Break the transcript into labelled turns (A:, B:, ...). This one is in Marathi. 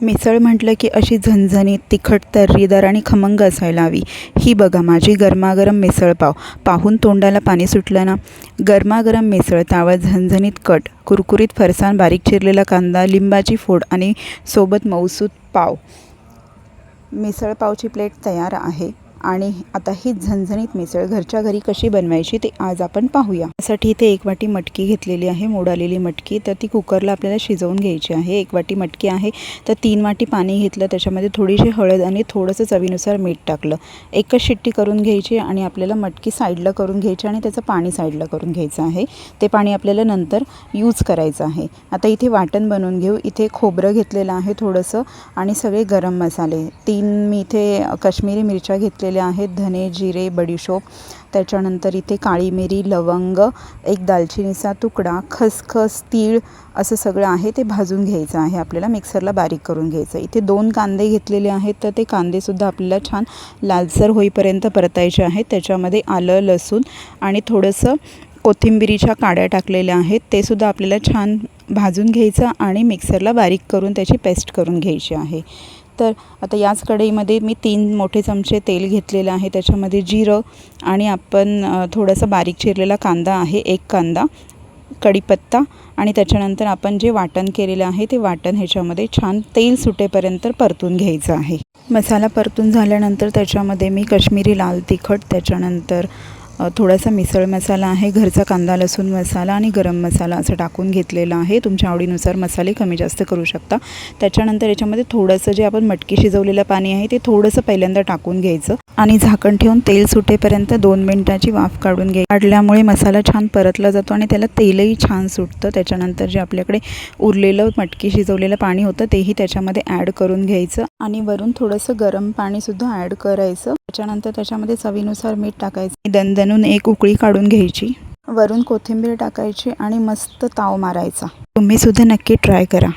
A: मिसळ म्हटलं की अशी झणझणीत, तिखट, तर्रीदार आणि खमंग असायला हवी. ही बघा माझी गरमागरम मिसळपाव. पाहून तोंडाला पाणी सुटलं ना. गरमागरम मिसळ, तावा झणझणीत कट, कुरकुरीत फरसाण, बारीक चिरलेला कांदा, लिंबाची फोड आणि सोबत मऊसूत पाव. मिसळपावची प्लेट तयार आहे. आणि आता ही झणझणीत मिसळ घरच्या घरी कशी बनवायची ते आज आपण पाहूया. त्यासाठी इथे 1 वाटी मटकी घेतलेली आहे, मोड आलेली मटकी. तर ती कुकरला आपल्याला शिजवून घ्यायची आहे. 1 वाटी मटकी आहे तर 3 वाटी पाणी घेतलं. त्याच्यामध्ये थोडीशी हळद आणि थोडंसं चवीनुसार मीठ टाकलं. एकच शिट्टी करून घ्यायची आणि आपल्याला मटकी साईडला करून घ्यायची आणि त्याचं पाणी साईडला करून घ्यायचं आहे. ते पाणी आपल्याला नंतर यूज करायचं आहे. आता इथे वाटण बनवून घेऊ. इथे खोबरं घेतलेलं आहे थोडंसं आणि सगळे गरम मसाले. 3 मी इथे काश्मीरी मिरच्या घेतलेल्या आहेत, धने, जिरे, बडीशोप. त्याच्यानंतर इथे काळी मिरी, लवंग, 1 दालचिनीचा तुकडा, खसखस, तीळ असं सगळं आहे. ते भाजून घ्यायचं आहे. आपल्याला मिक्सरला बारीक करून घ्यायचं. इथे 2 कांदे घेतलेले आहेत तर ते कांदेसुद्धा आपल्याला छान लालसर होईपर्यंत परतायचे आहेत. त्याच्यामध्ये आलं, लसूण आणि थोडंसं कोथिंबिरीच्या काड्या टाकलेल्या आहेत. ते सुद्धा आपल्याला छान भाजून घ्यायचं आणि मिक्सरला बारीक करून त्याची पेस्ट करून घ्यायची आहे. तर आता याच कढईमध्ये मी 3 मोठे चमचे तेल घेतलेलं आहे. त्याच्यामध्ये जिरं आणि आपण थोडासा बारीक चिरलेला कांदा आहे, 1 कांदा, कढीपत्ता आणि त्याच्यानंतर आपण जे वाटण केलेलं आहे ते वाटण ह्याच्यामध्ये छान तेल सुटेपर्यंत परतून घ्यायचं आहे. मसाला परतून झाल्यानंतर त्याच्यामध्ये मी काश्मीरी लाल तिखट, त्याच्यानंतर थोडासा मिसळ मसाला आहे, घरचा कांदा लसूण मसाला आणि गरम मसाला असं टाकून घेतलेला आहे. तुमच्या आवडीनुसार मसाले कमी जास्त करू शकता. त्याच्यानंतर याच्यामध्ये थोडंसं जे आपण मटकी शिजवलेलं पाणी आहे ते थोडंसं पहिल्यांदा टाकून घ्यायचं आणि झाकण ठेवून तेल सुटेपर्यंत 2 मिनिटाची वाफ काढून काढल्यामुळे मसाला छान परतला जातो आणि त्याला तेलही छान सुटतं. त्याच्यानंतर जे आपल्याकडे उरलेलं मटकी शिजवलेलं पाणी होतं तेही त्याच्यामध्ये ॲड करून घ्यायचं आणि वरून थोडंसं गरम पाणीसुद्धा ॲड करायचं. त्याच्यानंतर त्याच्यामध्ये चवीनुसार मीठ टाकायचं. दणदणून 1 उकळी काढून घ्यायची. वरून कोथिंबीर टाकायची आणि मस्त ताव मारायचा. तुम्ही सुद्धा नक्की ट्राय करा.